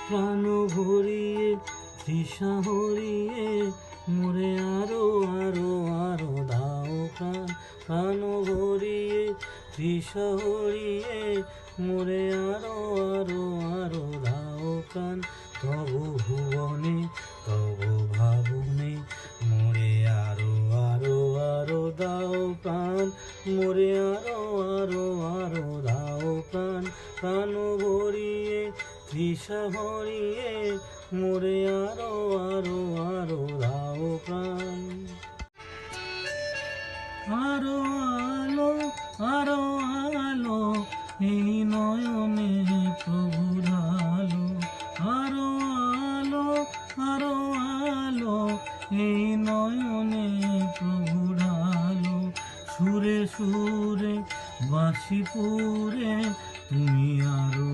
প্রাণ ভরিয়ে তৃষা হরিয়ে মোরে আরো আরো আরো দাও প্রাণ। প্রাণ ভরিয়ে তৃষা হরিয়ে মোরে আরো আরো আরো দাও প্রাণ। তব ভুবনে তব ভাবনে মোরে আরো আরো আরো দাও প্রাণ। মোরে আরো আরো আরো দাও প্রাণ। প্রাণ ভরিয়ে তৃষা ভরিয়ে মোরে আরো আরো আরো দাও প্রাণ। আরো আলো আরো আলো এই নয়নে প্রভু ঢালো। আরো আলো আরো আলো এই নয়নে প্রভু ঢালো। সুরে সুরে বাঁশি পুরে তুমি আরো